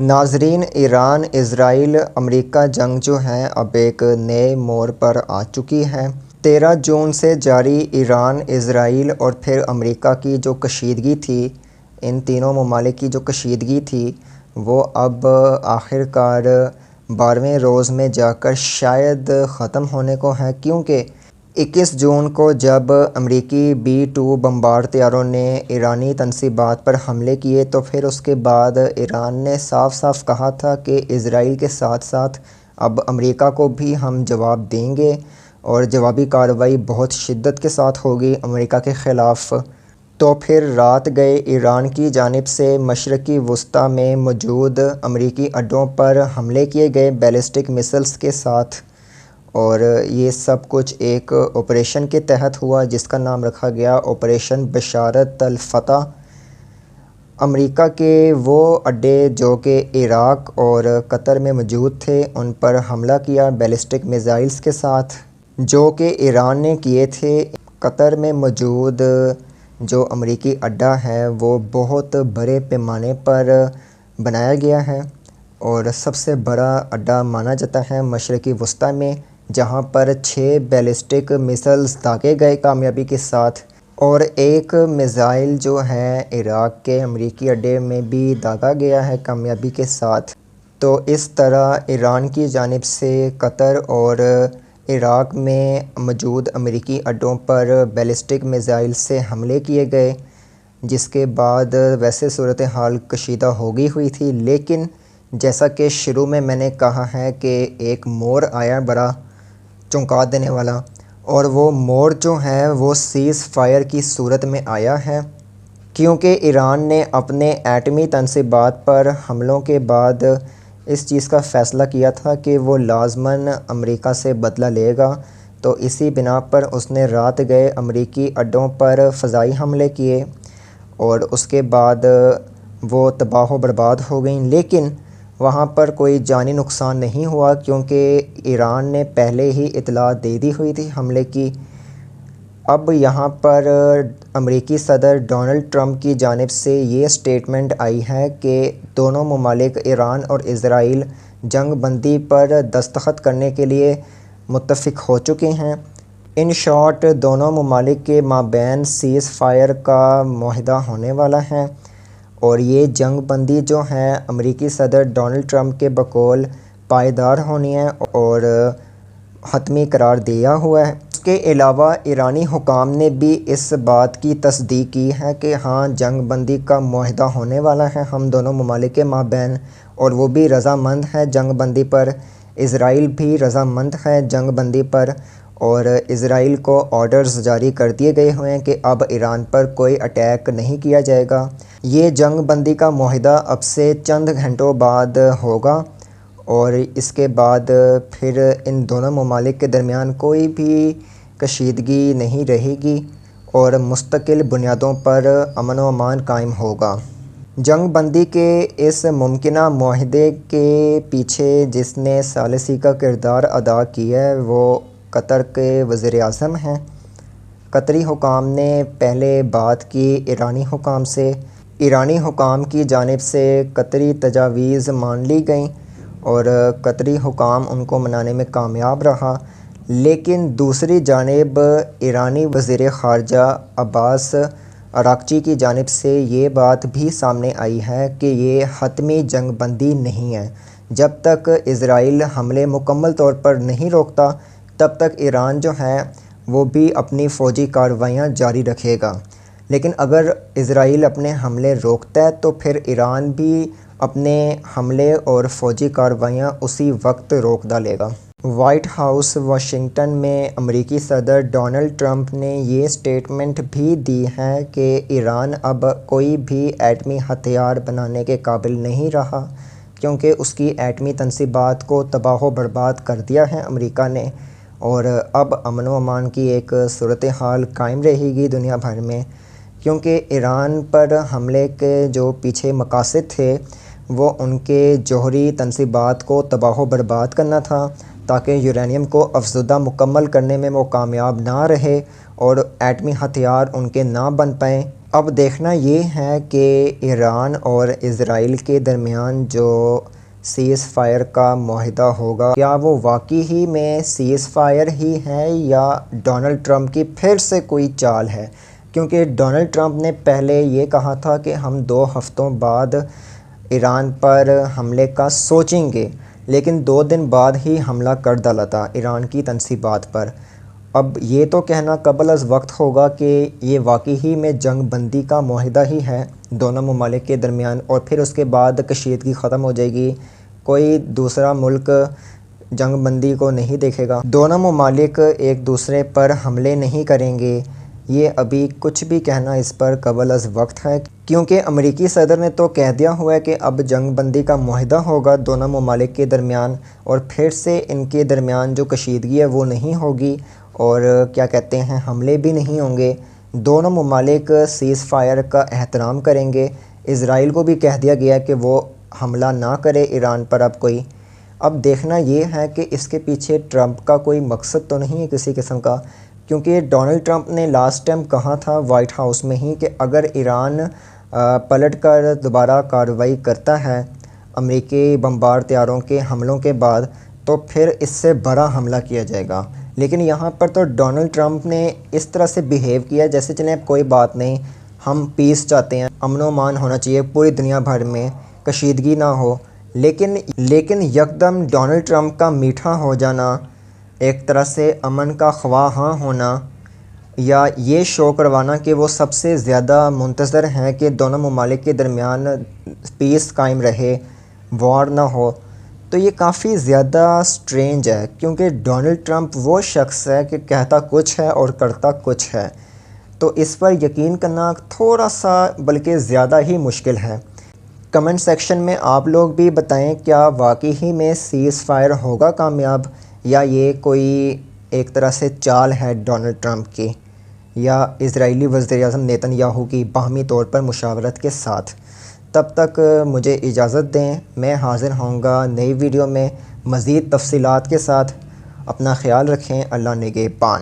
ناظرین، ایران اسرائیل امریکہ جنگ جو ہے اب ایک نئے موڑ پر آ چکی ہے۔ 13 جون سے جاری ایران، اسرائیل اور پھر امریکہ کی جو کشیدگی تھی، ان تینوں ممالک کی جو کشیدگی تھی وہ اب آخر کار 12ویں روز میں جا کر شاید ختم ہونے کو ہے، کیونکہ 21 جون کو جب امریکی B-2 بمبار طیاروں نے ایرانی تنصیبات پر حملے کیے تو پھر اس کے بعد ایران نے صاف صاف کہا تھا کہ اسرائیل کے ساتھ ساتھ اب امریکہ کو بھی ہم جواب دیں گے اور جوابی کارروائی بہت شدت کے ساتھ ہوگی امریکہ کے خلاف۔ تو پھر رات گئے ایران کی جانب سے مشرقی وسطیٰ میں موجود امریکی اڈوں پر حملے کیے گئے بیلسٹک میسائلز کے ساتھ، اور یہ سب کچھ ایک آپریشن کے تحت ہوا جس کا نام رکھا گیا آپریشن بشارت الفتح۔ امریکہ کے وہ اڈے جو کہ عراق اور قطر میں موجود تھے ان پر حملہ کیا بیلسٹک میزائلز کے ساتھ، جو کہ ایران نے کیے تھے۔ قطر میں موجود جو امریکی اڈا ہے وہ بہت بڑے پیمانے پر بنایا گیا ہے اور سب سے بڑا اڈا مانا جاتا ہے مشرقی وسطیٰ میں، جہاں پر 6 بیلسٹک میسائلز داغے گئے کامیابی کے ساتھ، اور ایک میزائل جو ہے عراق کے امریکی اڈے میں بھی داغا گیا ہے کامیابی کے ساتھ۔ تو اس طرح ایران کی جانب سے قطر اور عراق میں موجود امریکی اڈوں پر بیلسٹک میزائل سے حملے کیے گئے، جس کے بعد ویسے صورتحال کشیدہ ہو گئی ہوئی تھی، لیکن جیسا کہ شروع میں نے کہا ہے کہ ایک موڑ آیا بڑا چونکا دینے والا، اور وہ موڑ جو ہے وہ سیز فائر کی صورت میں آیا ہے، کیونکہ ایران نے اپنے ایٹمی تنصیبات پر حملوں کے بعد اس چیز کا فیصلہ کیا تھا کہ وہ لازماً امریکہ سے بدلہ لے گا۔ تو اسی بنا پر اس نے رات گئے امریکی اڈوں پر فضائی حملے کیے اور اس کے بعد وہ تباہ و برباد ہو گئیں، لیکن وہاں پر کوئی جانی نقصان نہیں ہوا کیونکہ ایران نے پہلے ہی اطلاع دے دی ہوئی تھی حملے کی۔ اب یہاں پر امریکی صدر ڈونلڈ ٹرمپ کی جانب سے یہ سٹیٹمنٹ آئی ہے کہ دونوں ممالک ایران اور اسرائیل جنگ بندی پر دستخط کرنے کے لیے متفق ہو چکے ہیں۔ ان شارٹ دونوں ممالک کے مابین سیز فائر کا معاہدہ ہونے والا ہے، اور یہ جنگ بندی جو ہے امریکی صدر ڈونلڈ ٹرمپ کے بقول پائیدار ہونی ہے اور حتمی قرار دیا ہوا ہے۔ اس کے علاوہ ایرانی حکام نے بھی اس بات کی تصدیق کی ہے کہ ہاں جنگ بندی کا معاہدہ ہونے والا ہے ہم دونوں ممالک کے مابین، اور وہ بھی رضامند ہے جنگ بندی پر۔ اسرائیل بھی رضامند ہے جنگ بندی پر، اور اسرائیل کو آرڈرز جاری کر دیے گئے ہوئے ہیں کہ اب ایران پر کوئی اٹیک نہیں کیا جائے گا۔ یہ جنگ بندی کا معاہدہ اب سے چند گھنٹوں بعد ہوگا، اور اس کے بعد پھر ان دونوں ممالک کے درمیان کوئی بھی کشیدگی نہیں رہے گی اور مستقل بنیادوں پر امن و امان قائم ہوگا۔ جنگ بندی کے اس ممکنہ معاہدے کے پیچھے جس نے ثالثی کا کردار ادا کیا ہے وہ قطر کے وزیر اعظم ہیں۔ قطری حکام نے پہلے بات کی ایرانی حکام سے، ایرانی حکام کی جانب سے قطری تجاویز مان لی گئیں اور قطری حکام ان کو منانے میں کامیاب رہا، لیکن دوسری جانب ایرانی وزیر خارجہ عباس اراغچی کی جانب سے یہ بات بھی سامنے آئی ہے کہ یہ حتمی جنگ بندی نہیں ہے۔ جب تک اسرائیل حملے مکمل طور پر نہیں روکتا تب تک ایران جو ہے وہ بھی اپنی فوجی کارروائیاں جاری رکھے گا، لیکن اگر اسرائیل اپنے حملے روکتا ہے تو پھر ایران بھی اپنے حملے اور فوجی کارروائیاں اسی وقت روک ڈالے گا۔ وائٹ ہاؤس واشنگٹن میں امریکی صدر ڈونلڈ ٹرمپ نے یہ سٹیٹمنٹ بھی دی ہے کہ ایران اب کوئی بھی ایٹمی ہتھیار بنانے کے قابل نہیں رہا، کیونکہ اس کی ایٹمی تنصیبات کو تباہ و برباد کر دیا ہے امریکہ نے، اور اب امن و امان کی ایک صورتحال قائم رہے گی دنیا بھر میں، کیونکہ ایران پر حملے کے جو پیچھے مقاصد تھے وہ ان کے جوہری تنصیبات کو تباہ و برباد کرنا تھا تاکہ یورینیم کو افزودہ مکمل کرنے میں وہ کامیاب نہ رہے اور ایٹمی ہتھیار ان کے نہ بن پائیں۔ اب دیکھنا یہ ہے کہ ایران اور اسرائیل کے درمیان جو سیز فائر کا معاہدہ ہوگا، کیا وہ واقعی ہی میں سیز فائر ہی ہے یا ڈونلڈ ٹرمپ کی پھر سے کوئی چال ہے؟ کیونکہ ڈونلڈ ٹرمپ نے پہلے یہ کہا تھا کہ ہم 2 ہفتوں بعد ایران پر حملے کا سوچیں گے، لیکن 2 دن بعد ہی حملہ کر ڈالا تھا ایران کی تنصیبات پر۔ اب یہ تو کہنا قبل از وقت ہوگا کہ یہ واقعی ہی میں جنگ بندی کا معاہدہ ہی ہے دونوں ممالک کے درمیان، اور پھر اس کے بعد کشیدگی ختم ہو جائے گی، کوئی دوسرا ملک جنگ بندی کو نہیں دیکھے گا، دونوں ممالک ایک دوسرے پر حملے نہیں کریں گے۔ یہ ابھی کچھ بھی کہنا اس پر قبل از وقت ہے، کیونکہ امریکی صدر نے تو کہہ دیا ہوا ہے کہ اب جنگ بندی کا معاہدہ ہوگا دونوں ممالک کے درمیان، اور پھر سے ان کے درمیان جو کشیدگی ہے وہ نہیں ہوگی، اور کیا کہتے ہیں حملے بھی نہیں ہوں گے۔ دونوں ممالک سیز فائر کا احترام کریں گے۔ اسرائیل کو بھی کہہ دیا گیا کہ وہ حملہ نہ کرے ایران پر اب کوئی۔ اب دیکھنا یہ ہے کہ اس کے پیچھے ٹرمپ کا کوئی مقصد تو نہیں ہے کسی قسم کا، کیونکہ ڈونلڈ ٹرمپ نے لاسٹ ٹائم کہا تھا وائٹ ہاؤس میں ہی کہ اگر ایران پلٹ کر دوبارہ کارروائی کرتا ہے امریکی بمبار طیاروں کے حملوں کے بعد، تو پھر اس سے بڑا حملہ کیا جائے گا۔ لیکن یہاں پر تو ڈونلڈ ٹرمپ نے اس طرح سے بیہیو کیا جیسے چلیں کوئی بات نہیں، ہم پیس چاہتے ہیں، امن و امان ہونا چاہیے پوری دنیا بھر میں، کشیدگی نہ ہو۔ لیکن یکدم ڈونلڈ ٹرمپ کا میٹھا ہو جانا، ایک طرح سے امن کا خواہاں ہونا، یا یہ شو کروانا کہ وہ سب سے زیادہ منتظر ہیں کہ دونوں ممالک کے درمیان پیس قائم رہے، وار نہ ہو، تو یہ کافی زیادہ سٹرینج ہے، کیونکہ ڈونلڈ ٹرمپ وہ شخص ہے کہ کہتا کچھ ہے اور کرتا کچھ ہے، تو اس پر یقین کرنا تھوڑا سا بلکہ زیادہ ہی مشکل ہے۔ کمنٹ سیکشن میں آپ لوگ بھی بتائیں کیا واقعی ہی میں سیز فائر ہوگا کامیاب، یا یہ کوئی ایک طرح سے چال ہے ڈونلڈ ٹرمپ کی یا اسرائیلی وزیر اعظم نیتن یاہو کی باہمی طور پر مشاورت کے ساتھ۔ تب تک مجھے اجازت دیں، میں حاضر ہوں گا نئی ویڈیو میں مزید تفصیلات کے ساتھ۔ اپنا خیال رکھیں، اللہ نگہبان۔